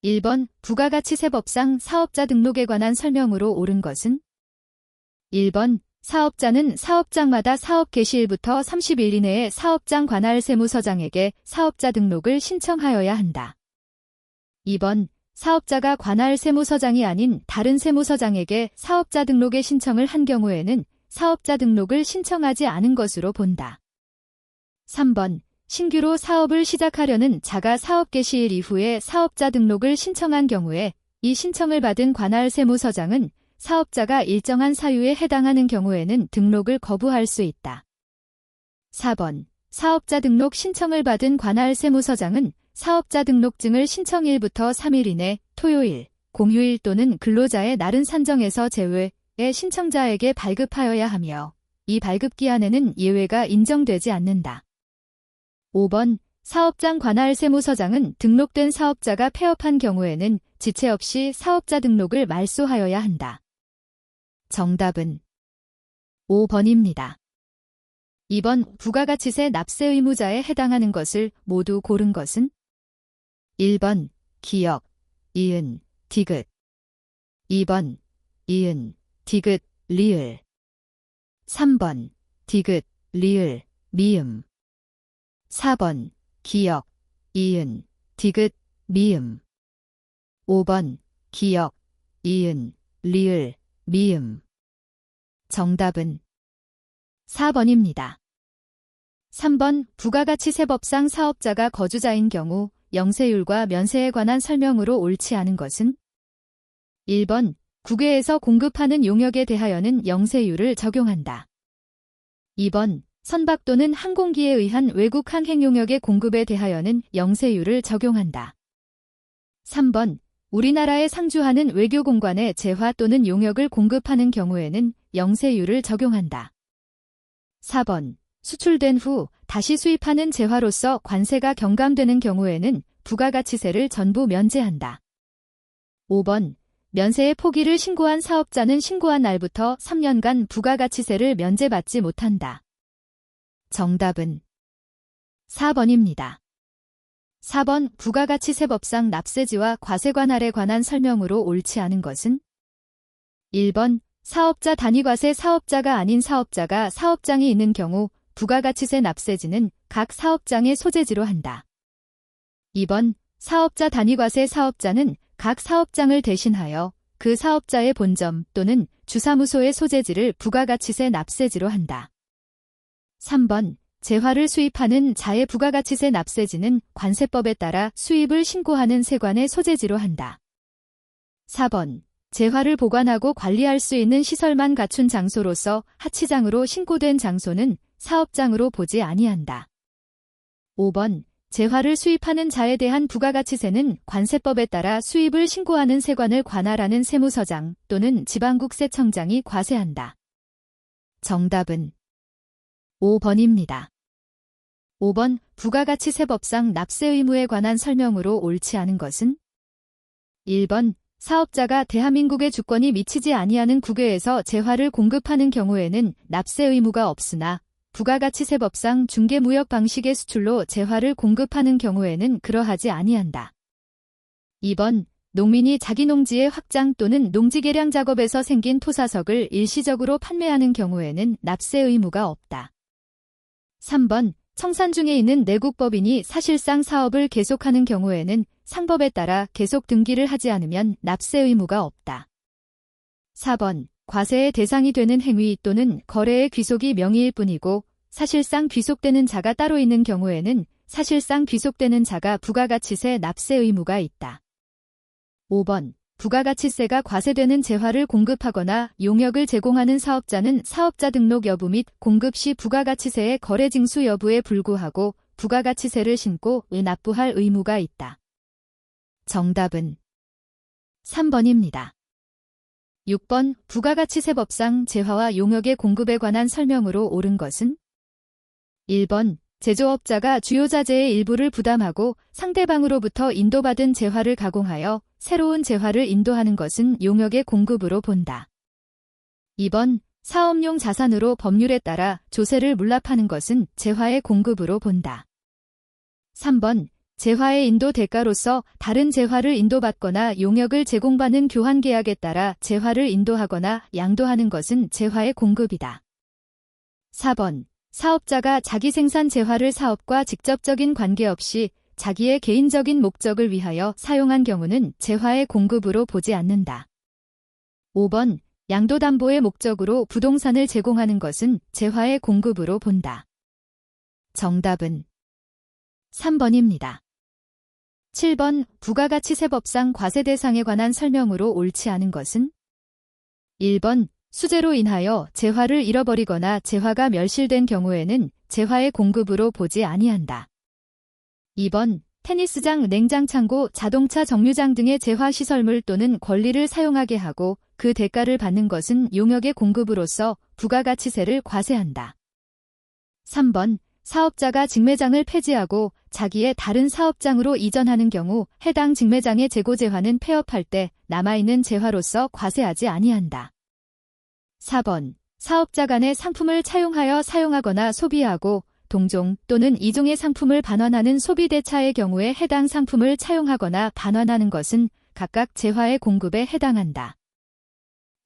1번 부가가치세법상 사업자 등록에 관한 설명으로 옳은 것은 1번 사업자는 사업장마다 사업 개시일부터 30일 이내에 사업장 관할 세무서장에게 사업자 등록을 신청하여야 한다. 2번 사업자가 관할 세무서장이 아닌 다른 세무서장에게 사업자 등록의 신청을 한 경우에는 사업자 등록을 신청하지 않은 것으로 본다. 3번 신규로 사업을 시작하려는 자가 사업 개시일 이후에 사업자 등록을 신청한 경우에 이 신청을 받은 관할 세무서장은 사업자가 일정한 사유에 해당하는 경우에는 등록을 거부할 수 있다. 4번 사업자 등록 신청을 받은 관할 세무서장은 사업자 등록증을 신청일부터 3일 이내 토요일, 공휴일 또는 근로자의 날은 산정해서 제외의 신청자에게 발급하여야 하며 이 발급기한에는 예외가 인정되지 않는다. 5번 사업장 관할 세무서장은 등록된 사업자가 폐업한 경우에는 지체 없이 사업자 등록을 말소하여야 한다. 정답은 5번입니다. 2번 부가가치세 납세 의무자에 해당하는 것을 모두 고른 것은 1번 기역, 이은, 디귿 2번 이은, 디귿, 리을 3번 디귿, 리을, 미음 4번 기역, 이은, 디귿, 미음 5번 기역, 이은, 리을, 미음 정답은 4번입니다. 3번 부가가치세법상 사업자가 거주자인 경우 영세율과 면세에 관한 설명으로 옳지 않은 것은 1번 국외에서 공급하는 용역에 대하여는 영세율을 적용한다. 2번 선박 또는 항공기에 의한 외국 항행 용역의 공급에 대하여는 영세율을 적용한다. 3번 우리나라에 상주하는 외교공관에 재화 또는 용역을 공급하는 경우에는 영세율을 적용한다. 4번 수출된 후 다시 수입하는 재화로서 관세가 경감되는 경우에는 부가가치세를 전부 면제한다. 5번 면세의 포기를 신고한 사업자는 신고한 날부터 3년간 부가가치세를 면제받지 못한다. 정답은 4번입니다. 4번 부가가치세법상 납세지와 과세관할에 관한 설명으로 옳지 않은 것은 1번 사업자 단위과세 사업자가 아닌 사업자가 사업장이 있는 경우 부가가치세 납세지는 각 사업장의 소재지로 한다. 2번 사업자 단위과세 사업자는 각 사업장을 대신하여 그 사업자의 본점 또는 주사무소의 소재지를 부가가치세 납세지로 한다. 3번 재화를 수입하는 자의 부가가치세 납세지는 관세법에 따라 수입을 신고하는 세관의 소재지로 한다. 4번 재화를 보관하고 관리할 수 있는 시설만 갖춘 장소로서 하치장으로 신고된 장소는 사업장으로 보지 아니한다. 5번 재화를 수입하는 자에 대한 부가가치세는 관세법에 따라 수입을 신고하는 세관을 관할하는 세무서장 또는 지방국세청장이 과세한다. 정답은 5번입니다. 5번 부가가치세법상 납세 의무에 관한 설명으로 옳지 않은 것은 1번 사업자가 대한민국의 주권이 미치지 아니하는 국외에서 재화를 공급하는 경우에는 납세 의무가 없으나 부가가치세법상 중개무역 방식의 수출로 재화를 공급하는 경우에는 그러하지 아니한다. 2번 농민이 자기 농지의 확장 또는 농지 개량 작업에서 생긴 토사석을 일시적으로 판매하는 경우에는 납세 의무가 없다. 3번 청산 중에 있는 내국법인이 사실상 사업을 계속하는 경우에는 상법에 따라 계속 등기를 하지 않으면 납세 의무가 없다. 4번 과세의 대상이 되는 행위 또는 거래의 귀속이 명의일 뿐이고 사실상 귀속되는 자가 따로 있는 경우에는 사실상 귀속되는 자가 부가가치세 납세 의무가 있다. 5번 부가가치세가 과세되는 재화를 공급하거나 용역을 제공하는 사업자는 사업자 등록 여부 및 공급 시 부가가치세의 거래 징수 여부에 불구하고 부가가치세를 신고 납부할 의무가 있다. 정답은 3번입니다. 6번 부가가치세법상 재화와 용역의 공급에 관한 설명으로 옳은 것은 1번 제조업자가 주요 자재의 일부를 부담하고 상대방으로부터 인도받은 재화를 가공하여 새로운 재화를 인도하는 것은 용역의 공급으로 본다. 2번 사업용 자산으로 법률에 따라 조세를 물납하는 것은 재화의 공급으로 본다. 3번 재화의 인도 대가로서 다른 재화를 인도받거나 용역을 제공받는 교환계약에 따라 재화를 인도하거나 양도하는 것은 재화의 공급이다. 4번. 사업자가 자기 생산 재화를 사업과 직접적인 관계없이 자기의 개인적인 목적을 위하여 사용한 경우는 재화의 공급으로 보지 않는다. 5번. 양도담보의 목적으로 부동산을 제공하는 것은 재화의 공급으로 본다. 정답은 3번입니다. 7번. 부가가치세법상 과세대상에 관한 설명으로 옳지 않은 것은 1번. 수재로 인하여 재화를 잃어버리거나 재화가 멸실된 경우에는 재화의 공급으로 보지 아니한다. 2번. 테니스장, 냉장창고, 자동차 정류장 등의 재화시설물 또는 권리를 사용하게 하고 그 대가를 받는 것은 용역의 공급으로서 부가가치세를 과세한다. 3번. 사업자가 직매장을 폐지하고 자기의 다른 사업장으로 이전하는 경우 해당 직매장의 재고재화는 폐업할 때 남아있는 재화로서 과세하지 아니한다. 4번. 사업자 간의 상품을 차용하여 사용하거나 소비하고 동종 또는 이종의 상품을 반환하는 소비대차의 경우에 해당 상품을 차용하거나 반환하는 것은 각각 재화의 공급에 해당한다.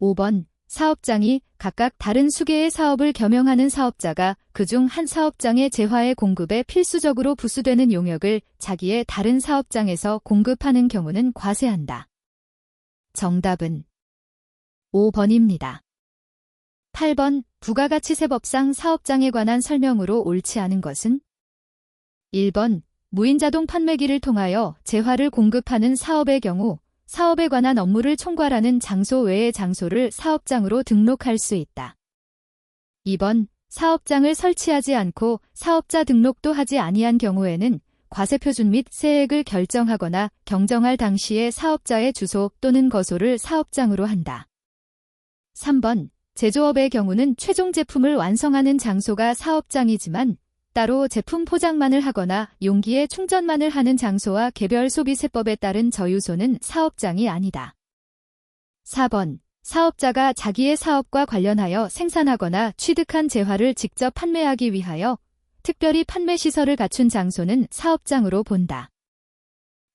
5번. 사업장이 각각 다른 수개의 사업을 겸용하는 사업자가 그중 한 사업장의 재화의 공급에 필수적으로 부수되는 용역을 자기의 다른 사업장에서 공급하는 경우는 과세한다. 정답은 5번입니다. 8번. 부가가치세법상 사업장에 관한 설명으로 옳지 않은 것은 1번. 무인자동 판매기를 통하여 재화를 공급하는 사업의 경우 사업에 관한 업무를 총괄하는 장소 외의 장소를 사업장으로 등록할 수 있다. 2번. 사업장을 설치하지 않고 사업자 등록도 하지 아니한 경우에는 과세표준 및 세액을 결정하거나 경정할 당시에 사업자의 주소 또는 거소를 사업장으로 한다. 3번. 제조업의 경우는 최종 제품을 완성하는 장소가 사업장이지만 따로 제품 포장만을 하거나 용기에 충전만을 하는 장소와 개별 소비세법에 따른 저유소는 사업장이 아니다. 4번. 사업자가 자기의 사업과 관련하여 생산하거나 취득한 재화를 직접 판매하기 위하여 특별히 판매시설을 갖춘 장소는 사업장으로 본다.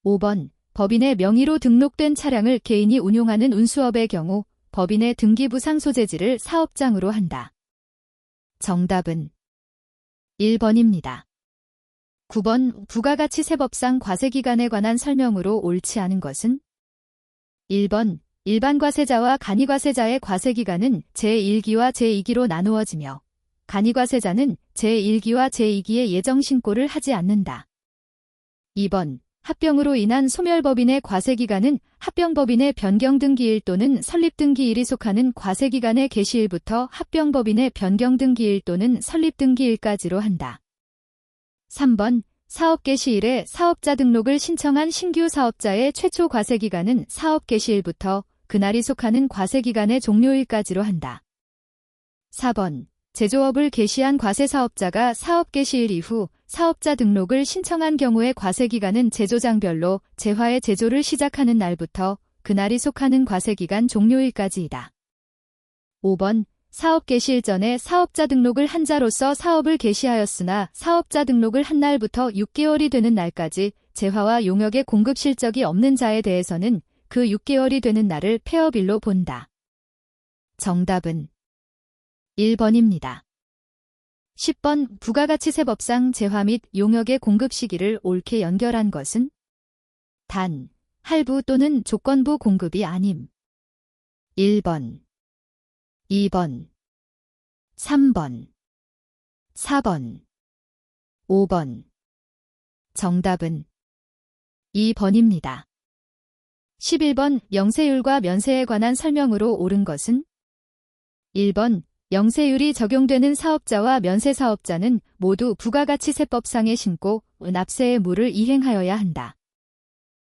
5번. 법인의 명의로 등록된 차량을 개인이 운용하는 운수업의 경우 법인의 등기부상 소재지를 사업장으로 한다. 정답은 1번입니다. 9번. 부가가치세법상 과세기간에 관한 설명으로 옳지 않은 것은 1번. 일반과세자와 간이과세자의 과세기간은 제1기와 제2기로 나누어지며 간이과세자는 제1기와 제2기의 예정신고를 하지 않는다. 2번. 합병으로 인한 소멸법인의 과세기간은 합병법인의 변경등기일 또는 설립등기일이 속하는 과세기간의 개시일부터 합병법인의 변경등기일 또는 설립등기일까지로 한다. 3번. 사업 개시일에 사업자 등록을 신청한 신규 사업자의 최초 과세기간은 사업 개시일부터 그날이 속하는 과세기간의 종료일까지로 한다. 4번. 제조업을 개시한 과세사업자가 사업 개시일 이후 사업자 등록을 신청한 경우의 과세기간은 제조장별로 재화의 제조를 시작하는 날부터 그날이 속하는 과세기간 종료일까지이다. 5번. 사업 개시일 전에 사업자 등록을 한 자로서 사업을 개시하였으나 사업자 등록을 한 날부터 6개월이 되는 날까지 재화와 용역의 공급 실적이 없는 자에 대해서는 그 6개월이 되는 날을 폐업일로 본다. 정답은 1번입니다. 10번. 부가가치세법상 재화 및 용역의 공급 시기를 옳게 연결한 것은 단, 할부 또는 조건부 공급이 아님. 1번, 2번, 3번, 4번, 5번. 정답은 2번입니다. 11번. 영세율과 면세에 관한 설명으로 옳은 것은 1번. 영세율이 적용되는 사업자와 면세사업자는 모두 부가가치세법상의 신고, 납세의 무를 이행하여야 한다.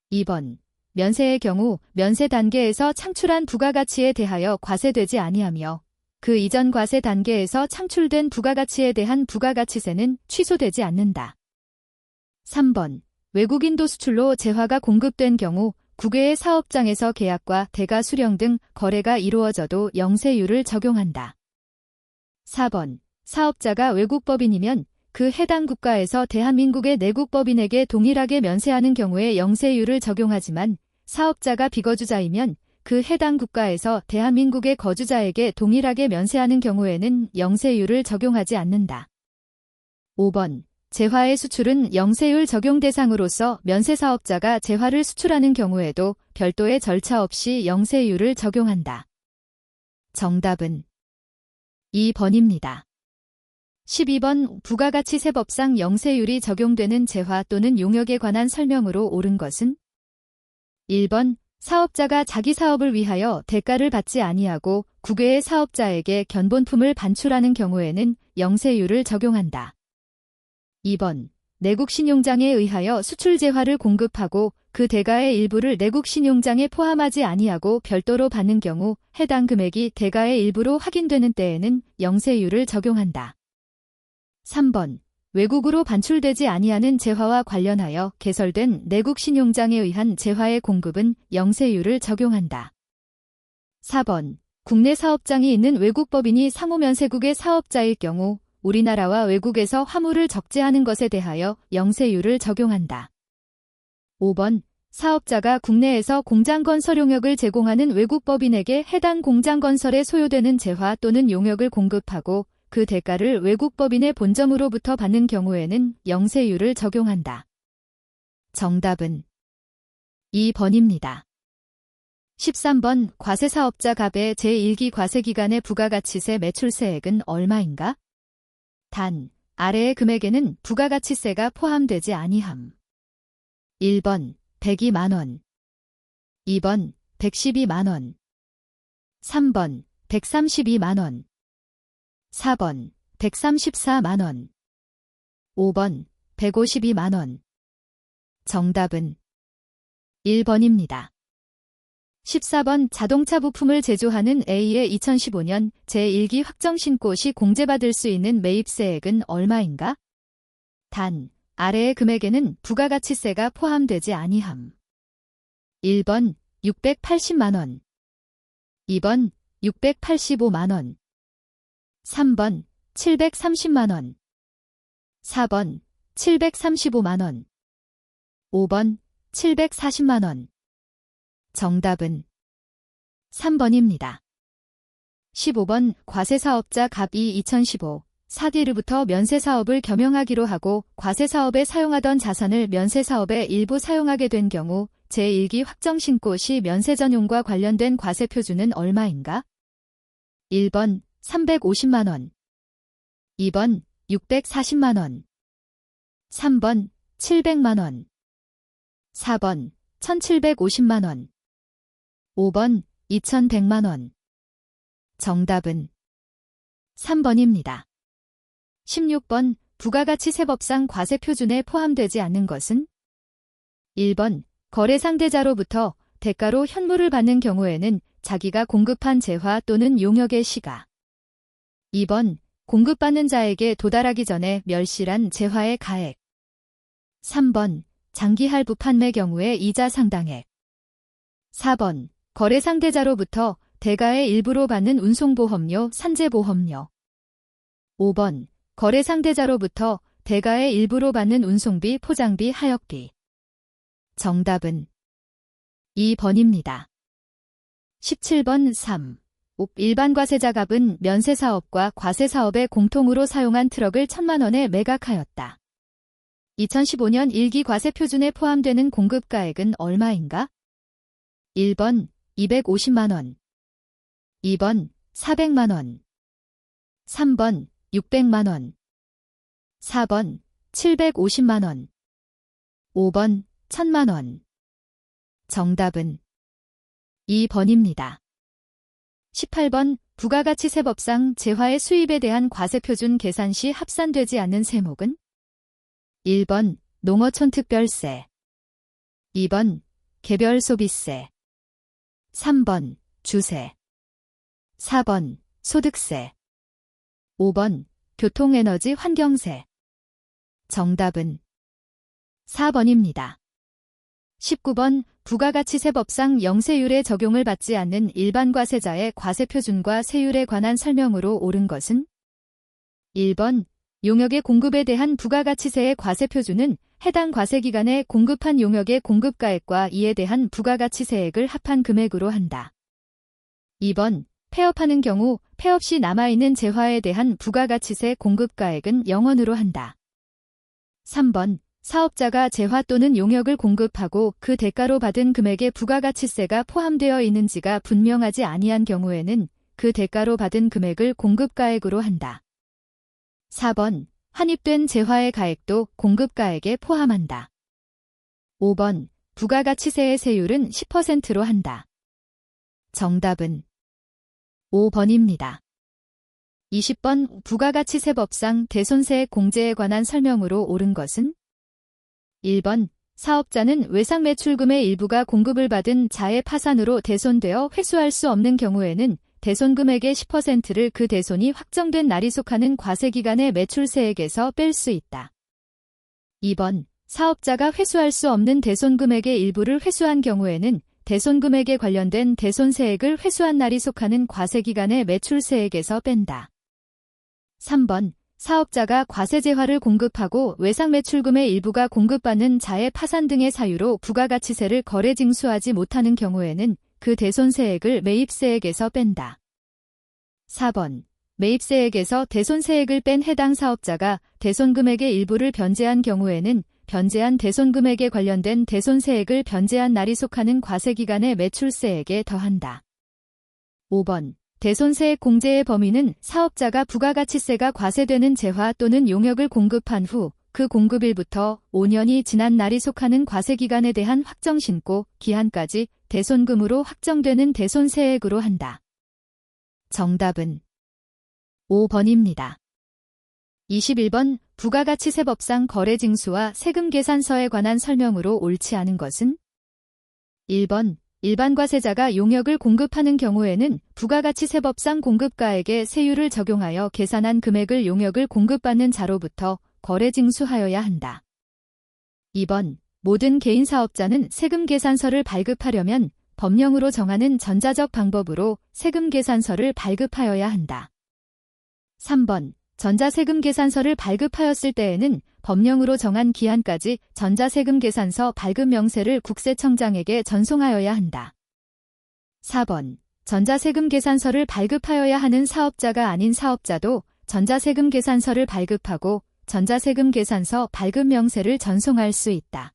2번. 면세의 경우 면세 단계에서 창출한 부가가치에 대하여 과세되지 아니하며 그 이전 과세 단계에서 창출된 부가가치에 대한 부가가치세는 취소되지 않는다. 3번. 외국인도 수출로 재화가 공급된 경우 국외의 사업장에서 계약과 대가 수령 등 거래가 이루어져도 영세율을 적용한다. 4번. 사업자가 외국법인이면 그 해당 국가에서 대한민국의 내국법인에게 동일하게 면세하는 경우에 영세율을 적용하지만 사업자가 비거주자이면 그 해당 국가에서 대한민국의 거주자에게 동일하게 면세하는 경우에는 영세율을 적용하지 않는다. 5번. 재화의 수출은 영세율 적용 대상으로서 면세사업자가 재화를 수출하는 경우에도 별도의 절차 없이 영세율을 적용한다. 정답은 2번입니다. 12번. 부가가치세법상 영세율이 적용되는 재화 또는 용역에 관한 설명으로 옳은 것은 1번. 사업자가 자기 사업을 위하여 대가를 받지 아니하고 국외의 사업자에게 견본품을 반출하는 경우에는 영세율을 적용한다. 2번. 내국신용장에 의하여 수출재화를 공급하고 그 대가의 일부를 내국신용장에 포함하지 아니하고 별도로 받는 경우 해당 금액이 대가의 일부로 확인되는 때에는 영세율을 적용한다. 3번. 외국으로 반출되지 아니하는 재화와 관련하여 개설된 내국신용장에 의한 재화의 공급은 영세율을 적용한다. 4번. 국내 사업장이 있는 외국법인이 상호면세국의 사업자일 경우 우리나라와 외국에서 화물을 적재하는 것에 대하여 영세율을 적용한다. 5번. 사업자가 국내에서 공장건설 용역을 제공하는 외국법인에게 해당 공장건설에 소요되는 재화 또는 용역을 공급하고 그 대가를 외국법인의 본점으로부터 받는 경우에는 영세율을 적용한다. 정답은 2번입니다. 13번. 과세사업자 갑의 제1기 과세기간의 부가가치세 매출세액은 얼마인가? 단, 아래의 금액에는 부가가치세가 포함되지 아니함. 1번. 102만원 2번. 112만원 3번. 132만원 4번. 134만원 5번. 152만원 정답은 1번입니다. 14번. 자동차 부품을 제조하는 A의 2015년 제1기 확정신고 시 공제받을 수 있는 매입세액은 얼마인가? 단, 아래의 금액에는 부가가치세가 포함되지 아니함. 1번. 680만원 2번. 685만원 3번. 730만원 4번. 735만원 5번. 740만원 정답은 3번입니다. 15번. 과세사업자 갑이 2015 4기로부터 면세사업을 겸용하기로 하고 과세사업에 사용하던 자산을 면세사업에 일부 사용하게 된 경우 제1기 확정신고 시 면세전용과 관련된 과세표준은 얼마인가? 1번. 350만원 2번. 640만원 3번. 700만원 4번. 1750만원 5번. 2100만원 정답은 3번입니다. 16번. 부가가치세법상 과세표준에 포함되지 않는 것은 1번. 거래상대자로부터 대가로 현물을 받는 경우에는 자기가 공급한 재화 또는 용역의 시가 2번. 공급받는 자에게 도달하기 전에 멸실한 재화의 가액 3번. 장기할부 판매 경우의 이자 상당액 4번. 거래상대자로부터 대가의 일부로 받는 운송보험료, 산재보험료 5번. 거래상대자로부터 대가의 일부로 받는 운송비, 포장비, 하역비 정답은 2번입니다. 17번. 3. 일반과세자갑은 면세사업과 과세사업에 공통으로 사용한 트럭을 1000만원에 매각하였다. 2015년 1기 과세표준에 포함되는 공급가액은 얼마인가? 1번. 250만원 2번. 400만원 3번. 600만원 4번. 750만원 5번. 1000만원 정답은 2번입니다. 18번. 부가가치세법상 재화의 수입에 대한 과세표준 계산 시 합산되지 않는 세목은 1번. 농어촌특별세 2번. 개별소비세 3번. 주세 4번. 소득세 5번. 교통에너지 환경세 정답은 4번입니다. 19번. 부가가치세법상 영세율의 적용을 받지 않는 일반과세자의 과세표준과 세율에 관한 설명으로 옳은 것은 1번. 용역의 공급에 대한 부가가치세의 과세표준은 해당 과세기간에 공급한 용역의 공급가액과 이에 대한 부가가치세액을 합한 금액으로 한다. 2번, 폐업하는 경우 폐업 시 남아있는 재화에 대한 부가가치세 공급가액은 0원으로 한다. 3번, 사업자가 재화 또는 용역을 공급하고 그 대가로 받은 금액에 부가가치세가 포함되어 있는지가 분명하지 아니한 경우에는 그 대가로 받은 금액을 공급가액으로 한다. 4번, 환입된 재화의 가액도 공급가액에 포함한다. 5번, 부가가치세의 세율은 10%로 한다. 정답은 5번입니다. 20번, 부가가치세법상 대손세액 공제에 관한 설명으로 옳은 것은? 1번, 사업자는 외상매출금의 일부가 공급을 받은 자해 파산으로 대손되어 회수할 수 없는 경우에는 대손금액의 10%를 그 대손이 확정된 날이 속하는 과세기간의 매출세액에서 뺄 수 있다. 2번, 사업자가 회수할 수 없는 대손금액의 일부를 회수한 경우에는 대손금액에 관련된 대손세액을 회수한 날이 속하는 과세기간의 매출세액에서 뺀다. 3번, 사업자가 과세재화를 공급하고 외상매출금의 일부가 공급받는 자해 파산 등의 사유로 부가가치세를 거래징수하지 못하는 경우에는 그 대손세액을 매입세액에서 뺀다. 4번, 매입세액에서 대손세액을 뺀 해당 사업자가 대손금액의 일부를 변제한 경우에는 변제한 대손금액에 관련된 대손세액을 변제한 날이 속하는 과세기간의 매출세액에 더한다. 5번, 대손세액 공제의 범위는 사업자가 부가가치세가 과세되는 재화 또는 용역을 공급한 후 그 공급일부터 5년이 지난 날이 속하는 과세기간에 대한 확정신고 기한까지 대손금으로 확정되는 대손세액으로 한다. 정답은 5번입니다. 21번, 부가가치세법상 거래징수와 세금계산서에 관한 설명으로 옳지 않은 것은? 1번, 일반과세자가 용역을 공급하는 경우에는 부가가치세법상 공급가액에 세율을 적용하여 계산한 금액을 용역을 공급받는 자로부터 거래징수하여야 한다. 2번, 모든 개인 사업자는 세금계산서를 발급하려면 법령으로 정하는 전자적 방법으로 세금계산서를 발급하여야 한다. 3번, 전자세금계산서를 발급하였을 때에는 법령으로 정한 기한까지 전자세금계산서 발급 명세를 국세청장에게 전송하여야 한다. 4번, 전자세금계산서를 발급하여야 하는 사업자가 아닌 사업자도 전자세금계산서를 발급하고 전자세금계산서 발급 명세를 전송할 수 있다.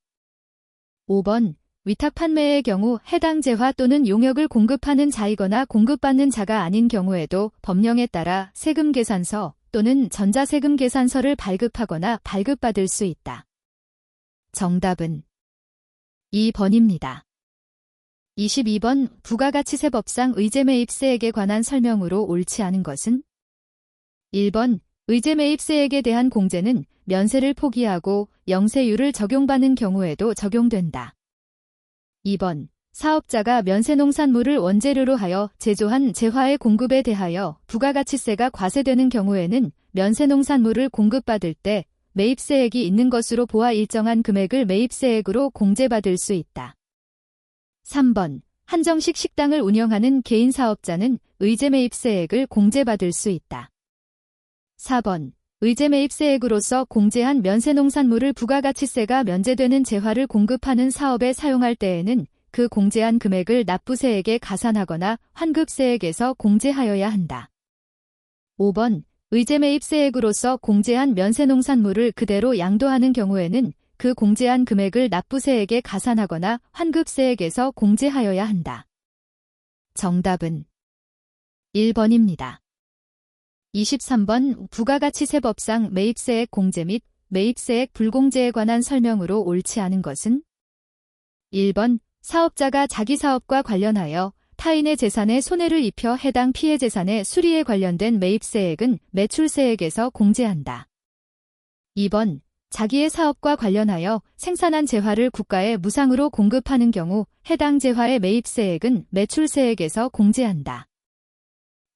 5번, 위탁판매의 경우 해당 재화 또는 용역을 공급하는 자이거나 공급받는 자가 아닌 경우에도 법령에 따라 세금계산서 또는 전자세금계산서를 발급하거나 발급받을 수 있다. 정답은 2번입니다. 22번, 부가가치세법상 의제매입세액에 관한 설명으로 옳지 않은 것은? 1번, 의제매입세액에 대한 공제는 면세를 포기하고 영세율을 적용받는 경우에도 적용된다. 2번, 사업자가 면세농산물을 원재료로 하여 제조한 재화의 공급에 대하여 부가가치세가 과세되는 경우에는 면세농산물을 공급받을 때 매입세액이 있는 것으로 보아 일정한 금액을 매입세액으로 공제받을 수 있다. 3번, 한정식 식당을 운영하는 개인 사업자는 의제매입세액을 공제받을 수 있다. 4번, 의제매입세액으로서 공제한 면세농산물을 부가가치세가 면제되는 재화를 공급하는 사업에 사용할 때에는 그 공제한 금액을 납부세액에 가산하거나 환급세액에서 공제하여야 한다. 5번, 의제매입세액으로서 공제한 면세농산물을 그대로 양도하는 경우에는 그 공제한 금액을 납부세액에 가산하거나 환급세액에서 공제하여야 한다. 정답은 1번입니다. 23번, 부가가치세법상 매입세액 공제 및 매입세액 불공제에 관한 설명으로 옳지 않은 것은? 1번, 사업자가 자기 사업과 관련하여 타인의 재산에 손해를 입혀 해당 피해 재산의 수리에 관련된 매입세액은 매출세액에서 공제한다. 2번, 자기의 사업과 관련하여 생산한 재화를 국가에 무상으로 공급하는 경우 해당 재화의 매입세액은 매출세액에서 공제한다.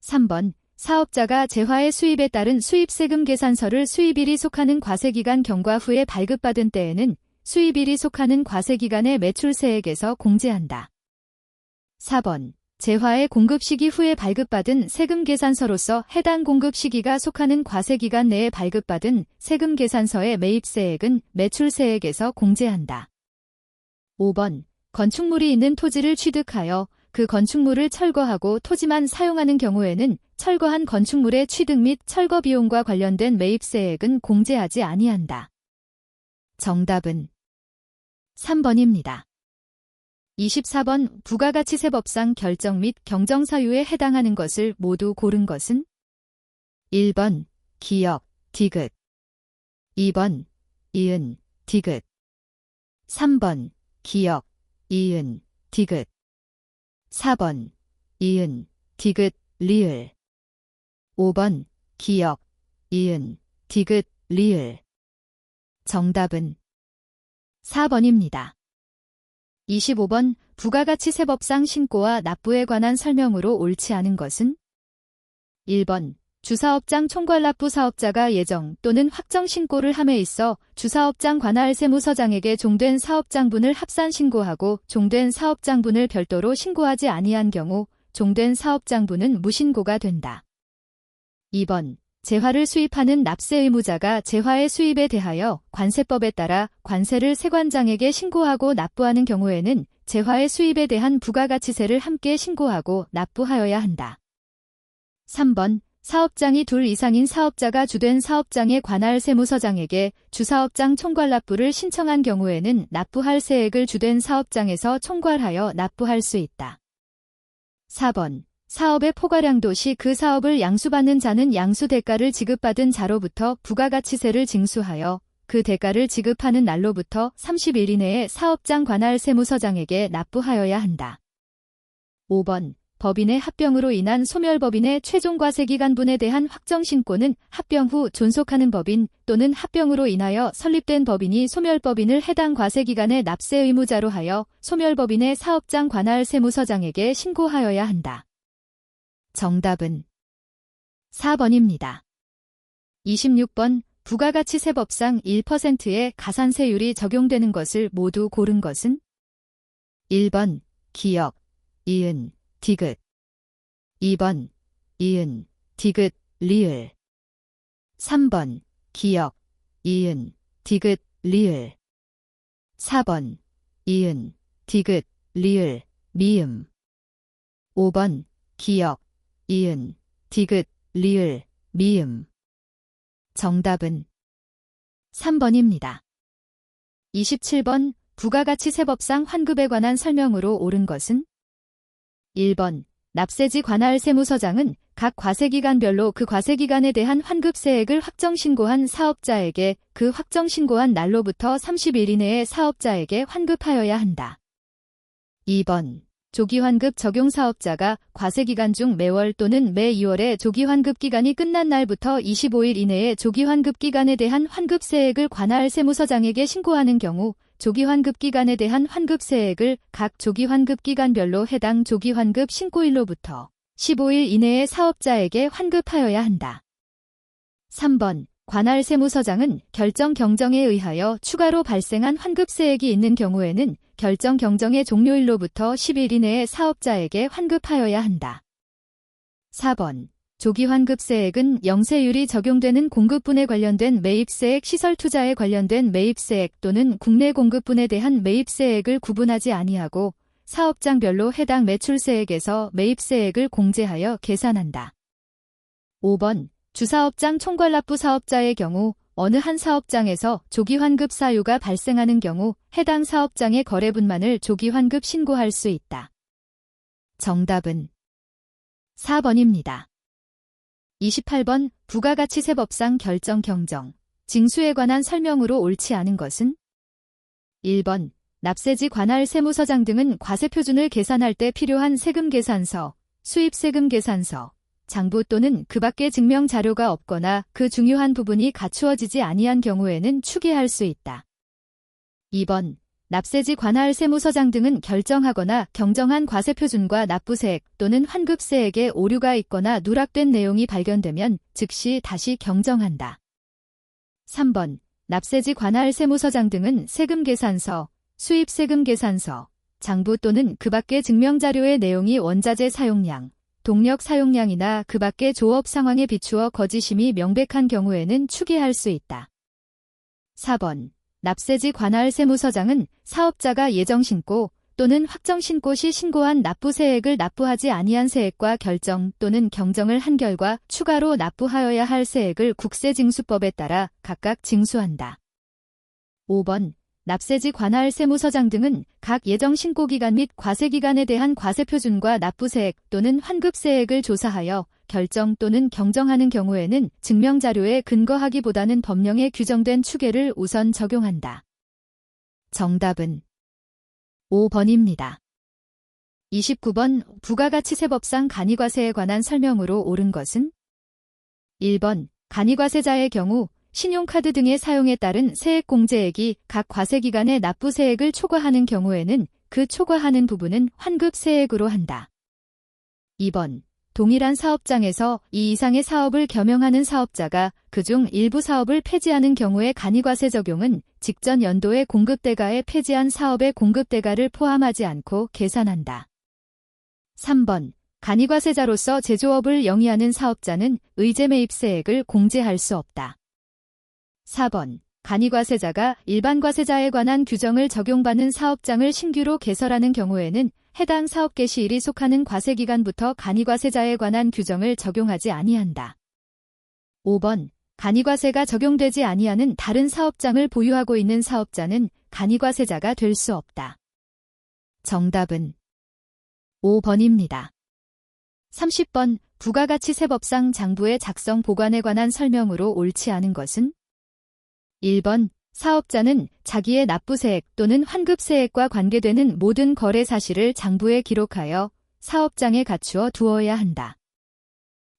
3번, 사업자가 재화의 수입에 따른 수입세금 계산서를 수입일이 속하는 과세기간 경과 후에 발급받은 때에는 수입일이 속하는 과세기간의 매출세액에서 공제한다. 4번, 재화의 공급 시기 후에 발급받은 세금 계산서로서 해당 공급 시기가 속하는 과세기간 내에 발급받은 세금 계산서의 매입세액은 매출세액에서 공제한다. 5번. 건축물이 있는 토지를 취득하여 그 건축물을 철거하고 토지만 사용하는 경우에는 철거한 건축물의 취득 및 철거 비용과 관련된 매입세액은 공제하지 아니한다. 정답은 3번입니다. 24번. 부가가치세법상 결정 및 경정사유에 해당하는 것을 모두 고른 것은? 1번. 기역, 디귿 2번. 이은, 디귿 3번. 기역, 이은, 디귿 4번. 이은, 디귿, 리을 5번. 기역, 이은, 디귿, 리을 정답은 4번입니다. 25번. 부가가치세법상 신고와 납부에 관한 설명으로 옳지 않은 것은? 1번. 주사업장 총괄납부 사업자가 예정 또는 확정 신고를 함에 있어 주사업장 관할 세무서장에게 종된 사업장분을 합산 신고하고 종된 사업장분을 별도로 신고하지 아니한 경우 종된 사업장분은 무신고가 된다. 2번. 재화를 수입하는 납세 의무자가 재화의 수입에 대하여 관세법에 따라 관세를 세관장에게 신고하고 납부하는 경우에는 재화의 수입에 대한 부가가치세를 함께 신고하고 납부하여야 한다. 3번. 사업장이 둘 이상인 사업자가 주된 사업장의 관할 세무서장에게 주사업장 총괄납부를 신청한 경우에는 납부할 세액을 주된 사업장에서 총괄하여 납부할 수 있다. 4번. 사업의 포괄량도 시 그 사업을 양수받는 자는 양수 대가를 지급받은 자로부터 부가가치세를 징수하여 그 대가를 지급하는 날로부터 30일 이내에 사업장 관할 세무서장에게 납부하여야 한다. 5번. 법인의 합병으로 인한 소멸법인의 최종과세기간분에 대한 확정신고는 합병 후 존속하는 법인 또는 합병으로 인하여 설립된 법인이 소멸법인을 해당 과세기간의 납세 의무자로 하여 소멸법인의 사업장 관할 세무서장에게 신고하여야 한다. 정답은 4번입니다. 26번. 부가가치세법상 1%의 가산세율이 적용되는 것을 모두 고른 것은? 1번. 기역, 이은, 디귿 2번. 이은, 디귿, 리을 3번. 기역, 이은, 디귿, 리을 4번. 이은, 디귿, 리을, 미음 5번. 기역, 이은, 디귿, 리을, 미음 정답은 3번입니다. 27번. 부가가치세법상 환급에 관한 설명으로 옳은 것은? 1번. 납세지 관할 세무서장은 각 과세기간별로 그 과세기간에 대한 환급세액을 확정신고한 사업자에게 그 확정신고한 날로부터 30일 이내에 사업자에게 환급하여야 한다. 2번. 조기환급 적용 사업자가 과세기간 중 매월 또는 매 2월에 조기환급 기간이 끝난 날부터 25일 이내에 조기환급 기간에 대한 환급세액을 관할 세무서장에게 신고하는 경우 조기환급 기간에 대한 환급세액을 각 조기환급 기간별로 해당 조기환급 신고일로부터 15일 이내에 사업자에게 환급하여야 한다. 3번. 관할 세무서장은 결정 경정에 의하여 추가로 발생한 환급세액이 있는 경우에는 결정 경정의 종료일로부터 10일 이내에 사업자에게 환급하여야 한다. 4번. 조기환급세액은 영세율이 적용되는 공급분에 관련된 매입세액 시설투자에 관련된 매입세액 또는 국내 공급분에 대한 매입세액을 구분하지 아니하고 사업장별로 해당 매출세액에서 매입세액을 공제하여 계산한다. 5번. 주사업장 총괄납부 사업자의 경우 어느 한 사업장에서 조기환급 사유가 발생하는 경우 해당 사업장의 거래분만을 조기환급 신고할 수 있다. 정답은 4번입니다. 28번. 부가가치세법상 결정 경정, 징수에 관한 설명으로 옳지 않은 것은? 1번. 납세지 관할 세무서장 등은 과세표준을 계산할 때 필요한 세금계산서, 수입세금계산서, 장부 또는 그 밖의 증명 자료가 없거나 그 중요한 부분이 갖추어지지 아니한 경우에는 추계할 수 있다. 2번. 납세지 관할 세무서장 등은 결정하거나 경정한 과세표준과 납부세액 또는 환급세액에 오류가 있거나 누락된 내용이 발견되면 즉시 다시 경정한다. 3번. 납세지 관할 세무서장 등은 세금계산서, 수입세금계산서, 장부 또는 그 밖의 증명자료의 내용이 원자재 사용량, 동력 사용량이나 그 밖의 조업 상황에 비추어 거짓임이 명백한 경우에는 추계할 수 있다. 4번. 납세지 관할 세무서장은 사업자가 예정신고 또는 확정신고 시 신고한 납부세액을 납부하지 아니한 세액과 결정 또는 경정을 한 결과 추가로 납부하여야 할 세액을 국세징수법에 따라 각각 징수한다. 5번. 납세지 관할 세무서장 등은 각 예정신고기간 및 과세기간에 대한 과세표준과 납부세액 또는 환급세액을 조사하여 결정 또는 경정하는 경우에는 증명자료에 근거하기보다는 법령에 규정된 추계를 우선 적용한다. 정답은 5번입니다. 29번. 부가가치세법상 간이과세에 관한 설명으로 옳은 것은? 1번. 간이과세자의 경우 신용카드 등의 사용에 따른 세액공제액이 각 과세기간의 납부세액을 초과하는 경우에는 그 초과하는 부분은 환급세액으로 한다. 2번. 동일한 사업장에서 이 이상의 사업을 겸용하는 사업자가 그중 일부 사업을 폐지하는 경우의 간이과세 적용은 직전 연도의 공급대가에 폐지한 사업의 공급대가를 포함하지 않고 계산한다. 3번. 간이과세자로서 제조업을 영위하는 사업자는 의제매입세액을 공제할 수 없다. 4번. 간이과세자가 일반과세자에 관한 규정을 적용받는 사업장을 신규로 개설하는 경우에는 해당 사업 개시일이 속하는 과세기간부터 간이과세자에 관한 규정을 적용하지 아니한다. 5번. 간이과세가 적용되지 아니하는 다른 사업장을 보유하고 있는 사업자는 간이과세자가 될 수 없다. 정답은 5번입니다. 30번. 부가가치세법상 장부의 작성 보관에 관한 설명으로 옳지 않은 것은? 1번. 사업자는 자기의 납부세액 또는 환급세액과 관계되는 모든 거래 사실을 장부에 기록하여 사업장에 갖추어 두어야 한다.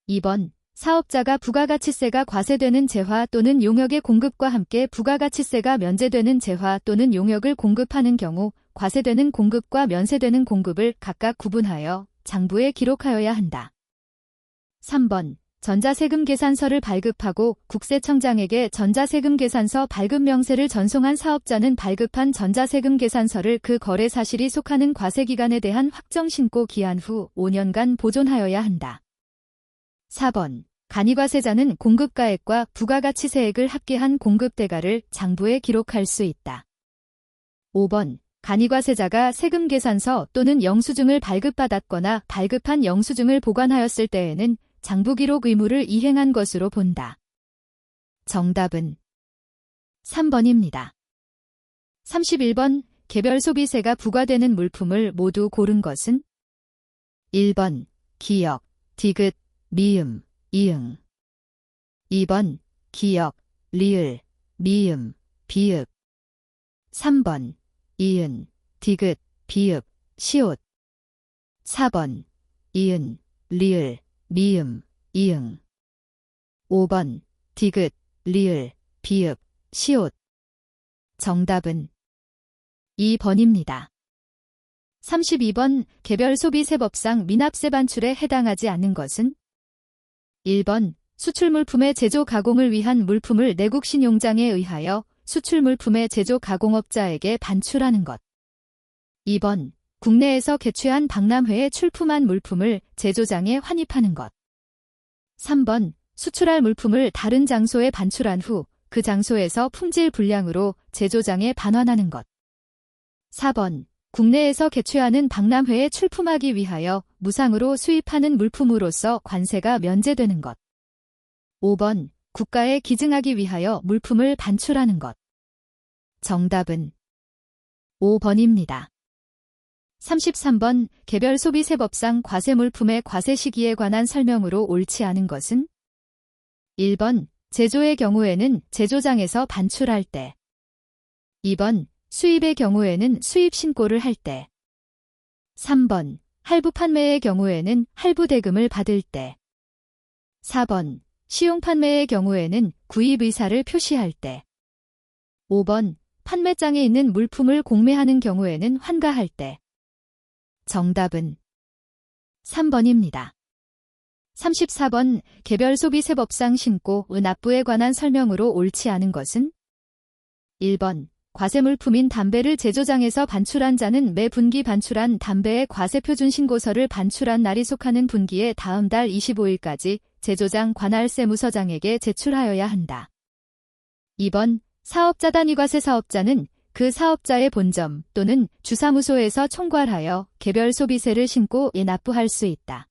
2번. 사업자가 부가가치세가 과세되는 재화 또는 용역의 공급과 함께 부가가치세가 면제되는 재화 또는 용역을 공급하는 경우 과세되는 공급과 면세되는 공급을 각각 구분하여 장부에 기록하여야 한다. 3번. 전자세금 계산서를 발급하고 국세청장에게 전자세금 계산서 발급 명세를 전송한 사업자는 발급한 전자세금 계산서를 그 거래 사실이 속하는 과세기간에 대한 확정신고 기한 후 5년간 보존하여야 한다. 4번. 간이과세자는 공급가액과 부가가치세액을 합계한 공급대가를 장부에 기록할 수 있다. 5번. 간이과세자가 세금 계산서 또는 영수증을 발급받았거나 발급한 영수증을 보관하였을 때에는 장부기록 의무를 이행한 것으로 본다. 정답은 3번입니다. 31번. 개별 소비세가 부과되는 물품을 모두 고른 것은? 1번. 기역, 디귿, 미음, 이응. 2번. 기역, 리을, 미음, 비읍. 3번. 이은, 디귿, 비읍, 시옷. 4번. 이은, 리을, 미음, 이응. 5번. 디귿, 리을, 비읍, 시옷. 정답은 2번입니다. 32번. 개별 소비세법상 미납세 반출에 해당하지 않는 것은? 1번. 수출물품의 제조 가공을 위한 물품을 내국신용장에 의하여 수출물품의 제조 가공업자에게 반출하는 것. 2번. 국내에서 개최한 박람회에 출품한 물품을 제조장에 환입하는 것. 3번. 수출할 물품을 다른 장소에 반출한 후 그 장소에서 품질 불량으로 제조장에 반환하는 것. 4번. 국내에서 개최하는 박람회에 출품하기 위하여 무상으로 수입하는 물품으로서 관세가 면제되는 것. 5번. 국가에 기증하기 위하여 물품을 반출하는 것. 정답은 5번입니다. 33번. 개별 소비세법상 과세물품의 과세 시기에 관한 설명으로 옳지 않은 것은? 1번. 제조의 경우에는 제조장에서 반출할 때. 2번. 수입의 경우에는 수입 신고를 할 때. 3번. 할부 판매의 경우에는 할부 대금을 받을 때. 4번. 시용 판매의 경우에는 구입 의사를 표시할 때. 5번. 판매장에 있는 물품을 공매하는 경우에는 환가할 때. 정답은 3번입니다. 34번. 개별 소비세법상 신고, 납부에 관한 설명으로 옳지 않은 것은? 1번. 과세물품인 담배를 제조장에서 반출한 자는 매 분기 반출한 담배의 과세표준 신고서를 반출한 날이 속하는 분기의 다음 달 25일까지 제조장 관할세무서장에게 제출하여야 한다. 2번 사업자 단위과세 사업자는 그 사업자의 본점 또는 주사무소에서 총괄하여 개별 소비세를 신고에 납부할 수 있다.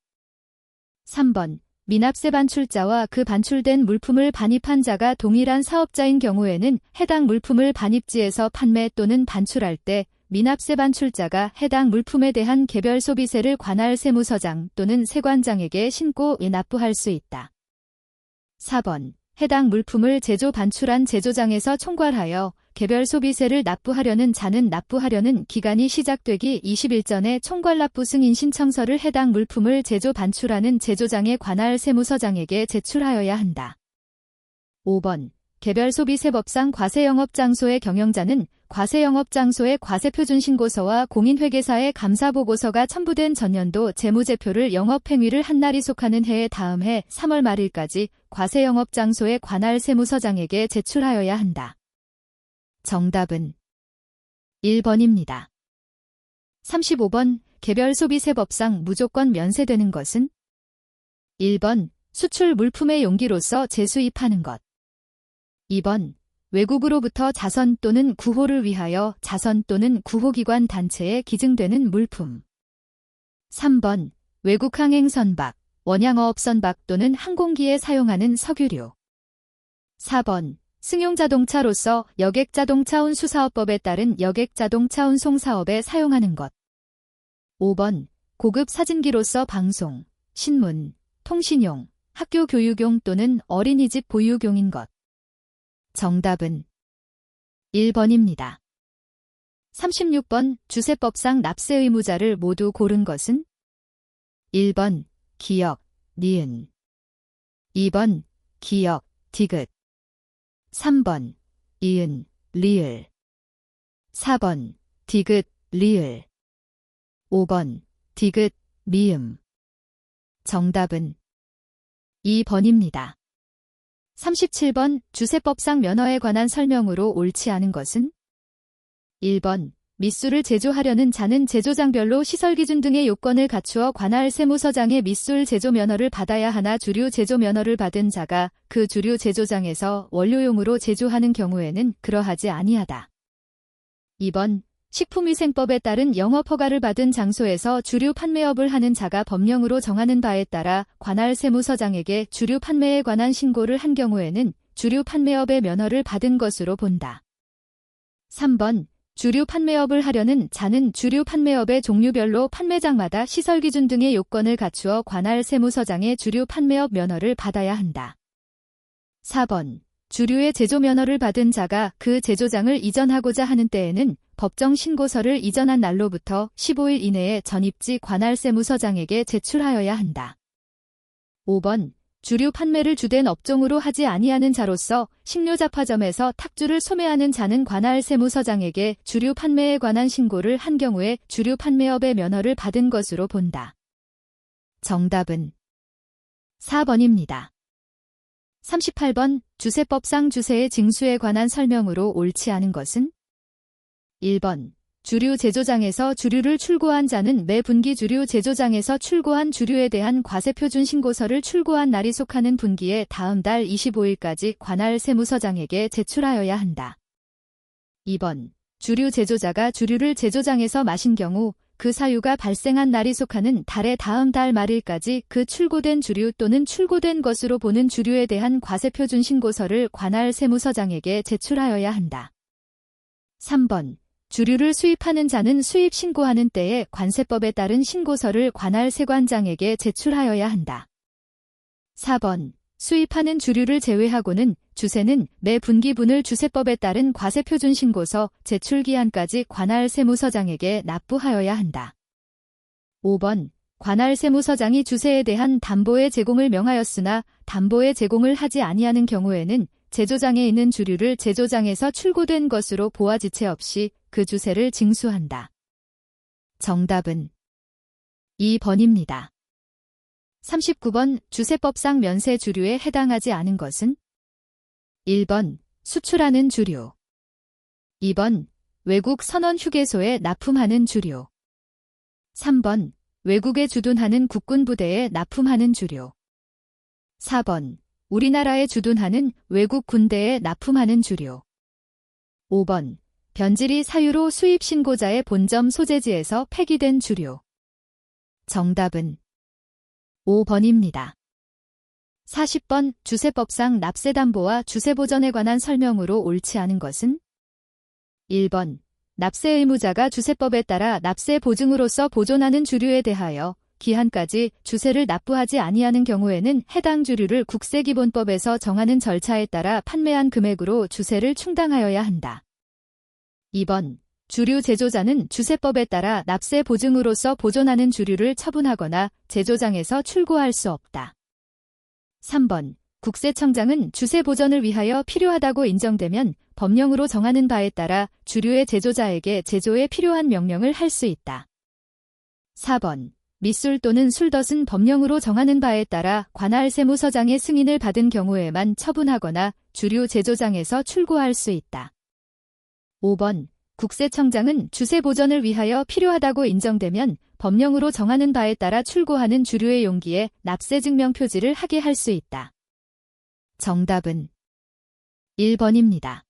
3번 미납세 반출자와 그 반출된 물품을 반입한 자가 동일한 사업자인 경우에는 해당 물품을 반입지에서 판매 또는 반출할 때 미납세 반출자가 해당 물품에 대한 개별 소비세를 관할세무서장 또는 세관장에게 신고에 납부할 수 있다. 4번 해당 물품을 제조 반출한 제조장에서 총괄하여 개별 소비세를 납부하려는 자는 납부하려는 기간이 시작되기 20일 전에 총괄 납부 승인 신청서를 해당 물품을 제조 반출하는 제조장의 관할세무서장에게 제출하여야 한다. 5번 개별 소비세법상 과세영업장소의 경영자는 과세영업장소의 과세표준신고서와 공인회계사의 감사보고서가 첨부된 전년도 재무제표를 영업행위를 한 날이 속하는 해의 다음 해 3월 말일까지 과세영업장소의 관할세무서장에게 제출하여야 한다. 정답은 1번입니다. 35번 개별 소비세법상 무조건 면세되는 것은 1번 수출 물품의 용기로서 재수입하는 것. 2번 외국으로부터 자선 또는 구호를 위하여 자선 또는 구호기관 단체에 기증되는 물품. 3번 외국 항행 선박, 원양어업 선박 또는 항공기에 사용하는 석유류. 4번 승용자동차로서 여객자동차 운수사업법에 따른 여객자동차 운송사업에 사용하는 것. 5번 고급 사진기로서 방송, 신문, 통신용, 학교 교육용 또는 어린이집 보육용인 것. 정답은 1번입니다. 36번 주세법상 납세 의무자를 모두 고른 것은 1번 기역, 니은 2번 기역, 디귿 3번 이은, 리을 4번 디귿, 리을 5번 디귿, 미음 정답은 2번입니다. 37번 주세법상 면허에 관한 설명으로 옳지 않은 것은 1번 밑술을 제조하려는 자는 제조장별로 시설기준 등의 요건을 갖추어 관할세무서장의 밑술 제조 면허를 받아야 하나 주류 제조 면허를 받은 자가 그 주류 제조장에서 원료용으로 제조하는 경우에는 그러하지 아니하다. 2번 식품위생법에 따른 영업허가를 받은 장소에서 주류 판매업을 하는 자가 법령으로 정하는 바에 따라 관할세무서장에게 주류 판매에 관한 신고를 한 경우에는 주류 판매업의 면허를 받은 것으로 본다. 3번 주류 판매업을 하려는 자는 주류 판매업의 종류별로 판매장마다 시설기준 등의 요건을 갖추어 관할세무서장의 주류 판매업 면허를 받아야 한다. 4번 주류의 제조 면허를 받은 자가 그 제조장을 이전하고자 하는 때에는 법정 신고서를 이전한 날로부터 15일 이내에 전입지 관할세무서장에게 제출하여야 한다. 5번 주류 판매를 주된 업종으로 하지 아니하는 자로서 식료잡화점에서 탁주를 소매하는 자는 관할세무서장에게 주류 판매에 관한 신고를 한 경우에 주류 판매업의 면허를 받은 것으로 본다. 정답은 4번입니다. 38번 주세법상 주세의 징수에 관한 설명으로 옳지 않은 것은 1번 주류 제조장에서 주류를 출고한 자는 매 분기 주류 제조장에서 출고한 주류에 대한 과세표준 신고서를 출고한 날이 속하는 분기의 다음 달 25일까지 관할세무서장에게 제출하여야 한다. 2번 주류 제조자가 주류를 제조장에서 마신 경우 그 사유가 발생한 날이 속하는 달의 다음 달 말일까지 그 출고된 주류 또는 출고된 것으로 보는 주류에 대한 과세표준 신고서를 관할세무서장에게 제출하여야 한다. 3번 주류를 수입하는 자는 수입 신고하는 때에 관세법에 따른 신고서를 관할세관장에게 제출하여야 한다. 4번 수입하는 주류를 제외하고는 주세는 매 분기분을 주세법에 따른 과세표준 신고서 제출기한까지 관할세무서장에게 납부하여야 한다. 5번 관할세무서장이 주세에 대한 담보의 제공을 명하였으나 담보의 제공을 하지 아니하는 경우에는 제조장에 있는 주류를 제조장에서 출고된 것으로 보아 지체 없이 그 주세를 징수한다. 정답은 2번입니다. 39번 주세법상 면세 주류에 해당하지 않은 것은 1번 수출하는 주류, 2번 외국 선원 휴게소에 납품하는 주류. 3번 외국에 주둔하는 국군 부대에 납품하는 주류. 4번 우리나라에 주둔하는 외국 군대에 납품하는 주류. 5번 변질이 사유로 수입 신고자의 본점 소재지에서 폐기된 주류. 정답은 5번입니다. 40번 주세법상 납세담보와 주세보전에 관한 설명으로 옳지 않은 것은? 1번 납세 의무자가 주세법에 따라 납세 보증으로서 보존하는 주류에 대하여 기한까지 주세를 납부하지 아니하는 경우에는 해당 주류를 국세기본법에서 정하는 절차에 따라 판매한 금액으로 주세를 충당하여야 한다. 2번 주류 제조자는 주세법에 따라 납세 보증으로서 보존하는 주류를 처분하거나 제조장에서 출고할 수 없다. 3번 국세청장은 주세 보전을 위하여 필요하다고 인정되면 법령으로 정하는 바에 따라 주류의 제조자에게 제조에 필요한 명령을 할 수 있다. 4번 밑술 또는 술덫은 법령으로 정하는 바에 따라 관할 세무서장의 승인을 받은 경우에만 처분하거나 주류 제조장에서 출고할 수 있다. 5번 국세청장은 주세 보전을 위하여 필요하다고 인정되면 법령으로 정하는 바에 따라 출고하는 주류의 용기에 납세 증명 표지를 하게 할 수 있다. 정답은 1번입니다.